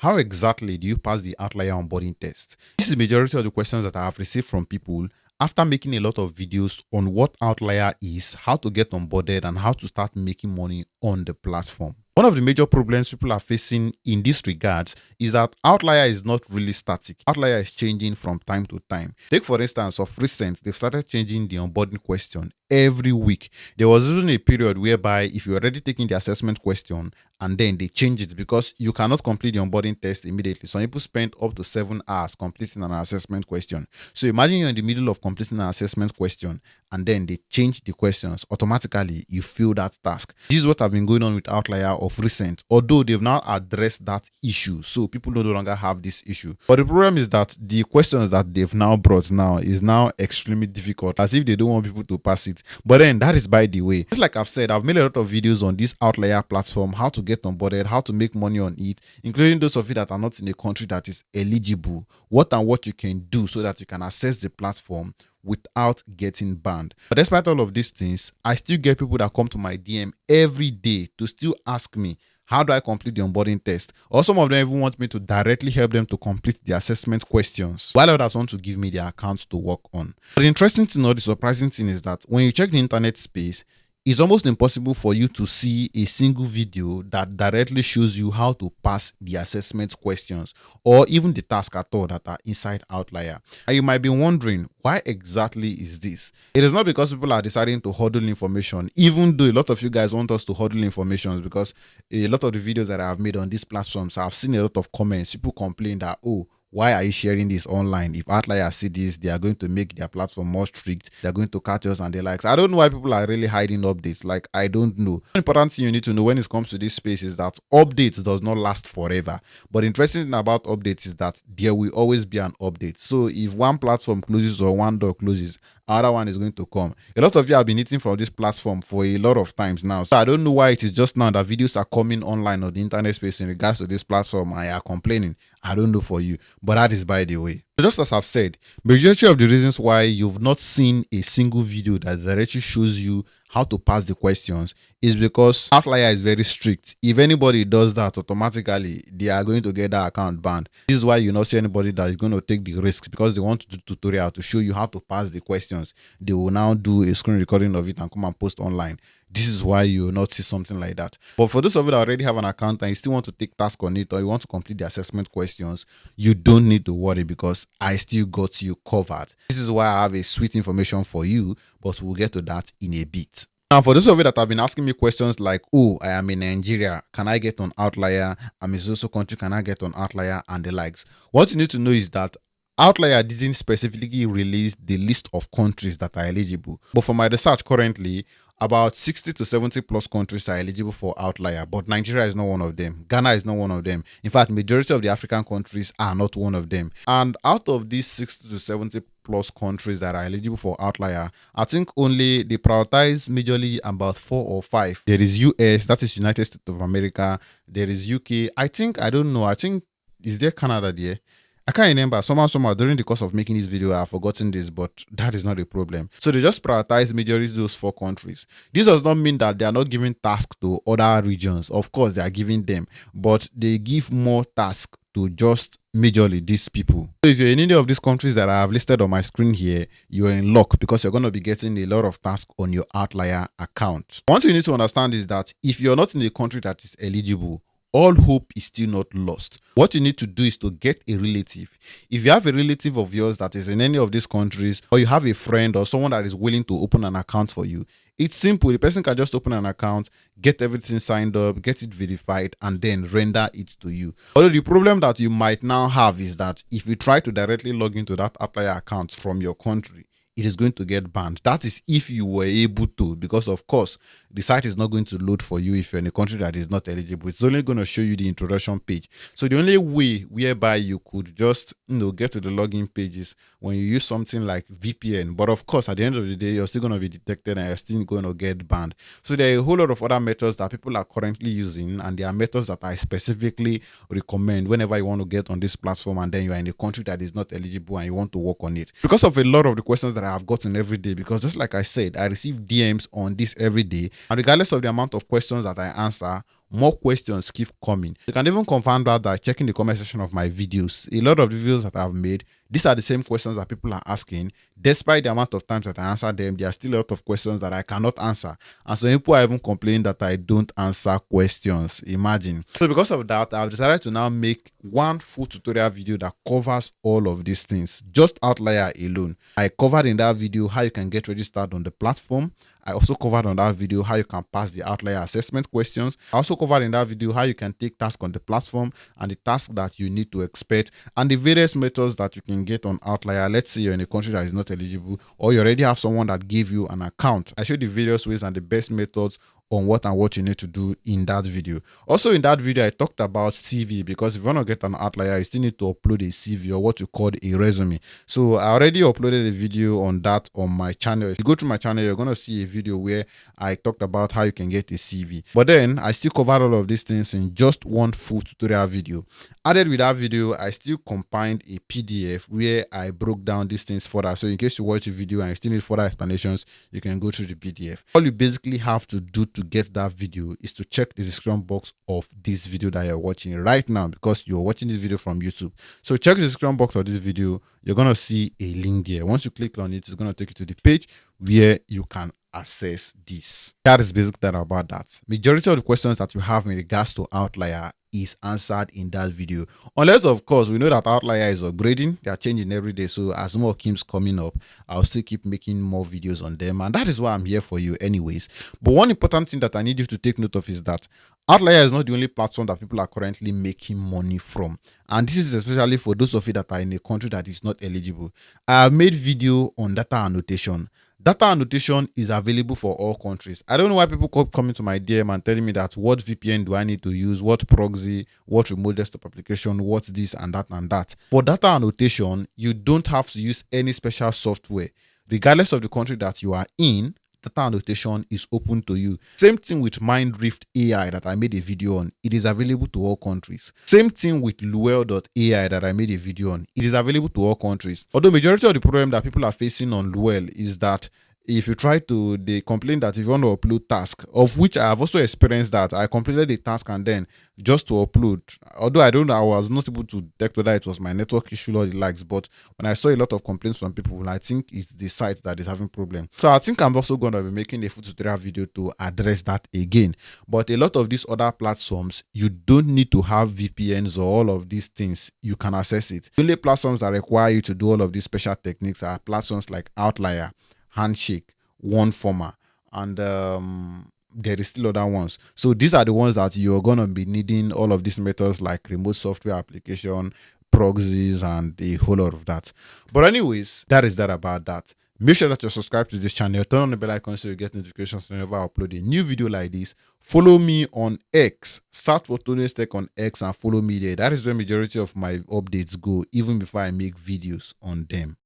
How exactly do you pass the Outlier onboarding test? This is the majority of the questions that I have received from people after making a lot of videos on what Outlier is, how to get onboarded, and how to start making money on the platform. One of the major problems people are facing in this regard is that Outlier is not really static. Outlier is changing from time to time. Take for instance, of recent, they've started changing the onboarding question every week. There was even a period whereby if you're already taking the assessment question and then they change it because you cannot complete the onboarding test immediately. Some people spend up to 7 hours completing an assessment question. So imagine you're in the middle of completing an assessment question and then they change the questions. Automatically, you fail that task. This is what have been going on with Outlier of recent, although they've now addressed that issue. So people no longer have this issue. But the problem is that the questions that they've now brought now is now extremely difficult, as if they don't want people to pass it. But then that is by the way. Just like I've said, I've made a lot of videos on this Outlier platform, how to get onboarded, how to make money on it, including those of you that are not in a country that is eligible, what you can do so that you can access the platform without getting banned. But despite all of these things, I still get people that come to my DM every day to still ask me, how do I complete the onboarding test? Or some of them even want me to directly help them to complete the assessment questions, while others want to give me their accounts to work on. But the interesting thing or the surprising thing is that when you check the internet space, it's almost impossible for you to see a single video that directly shows you how to pass the assessment questions or even the task at all that are inside Outlier. And you might be wondering, why exactly is this? It is not because people are deciding to huddle information, even though a lot of you guys want us to huddle information, because a lot of the videos that I have made on these platforms, I've seen a lot of comments. People complain that, oh, why are you sharing this online? If Outlier see this, they are going to make their platform more strict. They're going to catch us and the likes. I don't know why people are really hiding updates. Like, I don't know. The important thing you need to know when it comes to this space is that updates does not last forever. But the interesting thing about updates is that there will always be an update. So if one platform closes or one door closes, another one is going to come. A lot of you have been eating from this platform for a lot of times now. So I don't know why it is just now that videos are coming online on the internet space in regards to this platform and you are complaining. I don't know for you, but that is by the way. Just as I've said, majority of the reasons why you've not seen a single video that directly shows you how to pass the questions is because Outlier is very strict. If anybody does that, automatically they are going to get that account banned. This is why you not see anybody that is going to take the risk, because they want to do tutorial to show you how to pass the questions. They will now do a screen recording of it and come and post online. This is why you will not see something like that. But for those of you that already have an account and you still want to take task on it, or you want to complete the assessment questions, you don't need to worry because I still got you covered. This is why I have a sweet information for you, but we'll get to that in a bit. Now, for those of you that have been asking me questions like, oh, I am in Nigeria, can I get on Outlier? I'm in social country, can I get on Outlier? And the likes. What you need to know is that Outlier didn't specifically release the list of countries that are eligible. But for my research currently, about 60 to 70 plus countries are eligible for Outlier, but Nigeria is not one of them. Ghana is not one of them. In fact, majority of the African countries are not one of them. And out of these 60 to 70 plus countries that are eligible for Outlier, I think only they prioritize majorly about 4 or 5. There is US, that is United States of America. There is UK. I think is there Canada there? I can't remember. Somehow, during the course of making this video, I've forgotten this, but that is not a problem. So they just prioritize majority those 4 countries. This does not mean that they are not giving tasks to other regions. Of course, they are giving them, but they give more tasks to just majorly these people. So if you're in any of these countries that I have listed on my screen here, you're in luck because you're going to be getting a lot of tasks on your Outlier account. One thing you need to understand is that if you're not in a country that is eligible, all hope is still not lost. What you need to do is to get a relative. If you have a relative of yours that is in any of these countries, or you have a friend or someone that is willing to open an account for you, it's simple. The person can just open an account, get everything signed up, get it verified, and then render it to you. Although the problem that you might now have is that if you try to directly log into that Outlier account from your country, it is going to get banned. That is if you were able to, because of course, the site is not going to load for you if you're in a country that is not eligible. It's only going to show you the introduction page. So the only way whereby you could just get to the login pages when you use something like VPN. But of course, at the end of the day, you're still going to be detected and you're still going to get banned. So there are a whole lot of other methods that people are currently using, and there are methods that I specifically recommend whenever you want to get on this platform and then you are in a country that is not eligible and you want to work on it. Because of a lot of the questions that I have gotten every day, because just like I said, I receive DMs on this every day. And regardless of the amount of questions that I answer, more questions keep coming. You can even confirm that by checking the comment section of my videos. A lot of the videos that I've made, these are the same questions that people are asking. Despite the amount of times that I answer them, there are still a lot of questions that I cannot answer. And so people are even complaining that I don't answer questions. Imagine. So because of that, I've decided to now make one full tutorial video that covers all of these things. Just Outlier alone. I covered in that video how you can get registered on the platform. I also covered on that video how you can pass the Outlier assessment questions. I also covered in that video how you can take tasks on the platform and the tasks that you need to expect and the various methods that you can get on Outlier. Let's say you're in a country that is not eligible or you already have someone that gave you an account. I showed the various ways and the best methods on what you need to do in that video. Also in that video, I talked about CV because if you want to get an Outlier, you still need to upload a CV or what you call a resume. So I already uploaded a video on that on my channel. If you go to my channel, you're going to see a video where I talked about how you can get a CV. But then I still covered all of these things in just one full tutorial video. Added with that video, I still compiled a PDF where I broke down these things further. So in case you watch the video and you still need further explanations, you can go through the PDF. All you basically have to do to get that video is to check the description box of this video that you're watching right now because you're watching this video from YouTube. So check the description box of this video. You're going to see a link there. Once you click on it, it's going to take you to the page where you can access this. That is basically about that. Majority of the questions that you have in regards to Outlier is answered in that video, unless of course we know that Outlier is upgrading. They are changing every day, so as more keeps coming up, I'll still keep making more videos on them, and that is why I'm here for you anyways. But one important thing that I need you to take note of is that Outlier is not the only platform that people are currently making money from, and this is especially for those of you that are in a country that is not eligible. I have made video on data annotation. Data annotation is available for all countries. I don't know why people keep coming to my DM and telling me that what VPN do I need to use, what proxy, what remote desktop application, what this and that and that. For data annotation, you don't have to use any special software. Regardless of the country that you are in, data annotation is open to you. Same thing with Mindrift AI that I made a video on. It is available to all countries. Same thing with Luel.ai that I made a video on. It is available to all countries. Although majority of the problem that people are facing on Luel is that if you try to, they complain that if you want to upload task, of which I have also experienced that. I completed the task and then just to upload, although I don't know, I was not able to detect whether it was my network issue or the likes, but when I saw a lot of complaints from people, I think it's the site that is having problem. So I think I'm also going to be making a full tutorial video to address that again. But a lot of these other platforms, you don't need to have VPNs or all of these things. You can access it. The only platforms that require you to do all of these special techniques are platforms like Outlier, Handshake, OneFormer, and there is still other ones. So these are the ones that you're going to be needing all of these methods like remote software application, proxies, and a whole lot of that. But anyways, that is that about that. Make sure that you're subscribed to this channel. Turn on the bell icon so you get notifications whenever I upload a new video like this. Follow me on X. Search for Toniostech on X and follow me there. That is where majority of my updates go, even before I make videos on them.